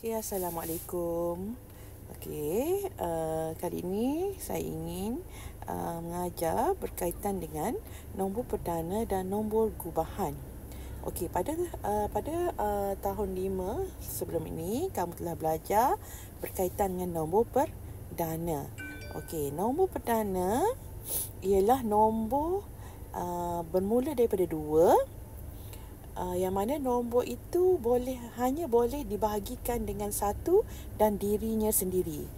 Okay, Assalamualaikum. Okay, kali ini saya ingin mengajar berkaitan dengan nombor perdana dan nombor gubahan. Okey, pada tahun 5 sebelum ini kamu telah belajar berkaitan dengan nombor perdana. Okey, nombor perdana ialah nombor bermula daripada 2, yang mana nombor itu hanya boleh dibahagikan dengan 1 dan dirinya sendiri.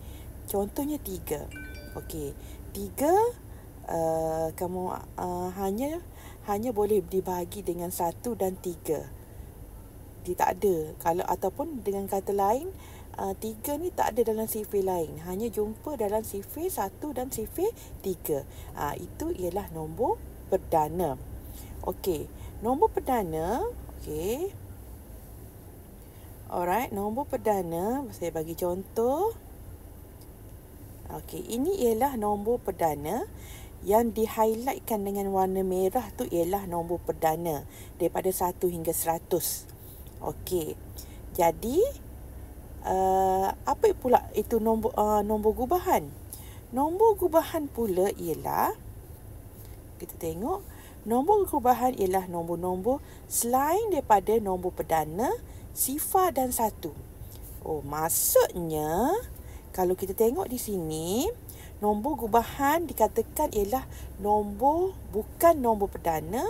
Contohnya 3. Okey, 3 kamu hanya boleh dibahagi dengan 1 dan 3. Dia tak ada. Kalau ataupun dengan kata lain, 3 ni tak ada dalam sifir lain. Hanya jumpa dalam sifir 1 dan sifir 3. Itu ialah nombor perdana. Okey, nombor perdana, okey. Alright, nombor perdana, saya bagi contoh. Okey, ini ialah nombor perdana yang di-highlightkan dengan warna merah tu ialah nombor perdana daripada 1 hingga 100. Okey. Jadi apa pula itu nombor gubahan? Nombor gubahan pula ialah, kita tengok, nombor gubahan ialah nombor-nombor selain daripada nombor perdana, sifar dan 1. Oh, maksudnya kalau kita tengok di sini, nombor gubahan dikatakan ialah bukan nombor perdana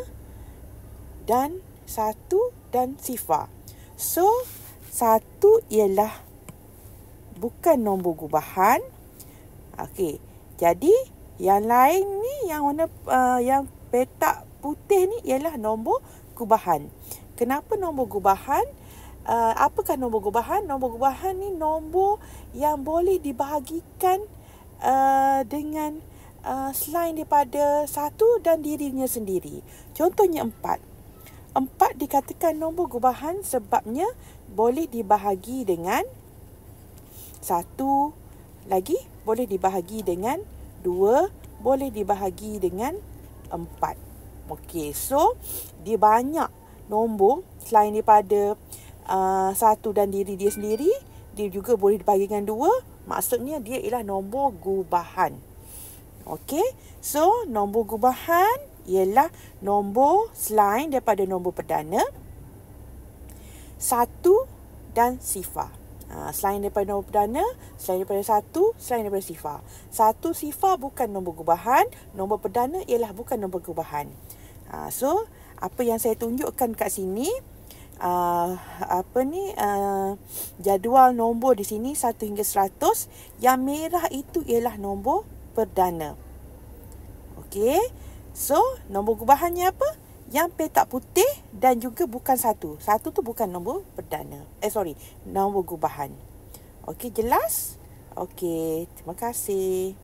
dan 1 dan sifar. So, 1 ialah bukan nombor gubahan. Okey. Jadi, yang lain ni yang petak putih ni ialah nombor gubahan. Kenapa nombor gubahan? Apakah nombor gubahan? Nombor gubahan ni nombor yang boleh dibahagikan dengan selain daripada 1 dan dirinya sendiri. Contohnya 4. 4 dikatakan nombor gubahan sebabnya boleh dibahagi dengan 1, lagi boleh dibahagi dengan 2, boleh dibahagi dengan 4. Okey, so dia banyak nombor selain daripada 1 dan diri dia sendiri. Dia juga boleh dibahagi dengan 2. Maksudnya dia ialah nombor gubahan. Okey, so nombor gubahan ialah nombor selain daripada nombor perdana, 1 dan sifar. Selain daripada nombor perdana, selain daripada 1, selain daripada sifar. 1 sifar bukan nombor gubahan, nombor perdana ialah bukan nombor gubahan. So, apa yang saya tunjukkan kat sini, jadual nombor di sini 1 hingga 100, yang merah itu ialah nombor perdana. Okey. So, nombor gubahannya apa? Yang petak putih dan juga bukan 1. 1 tu bukan nombor perdana. Nombor gubahan. Okey, jelas? Okey, terima kasih.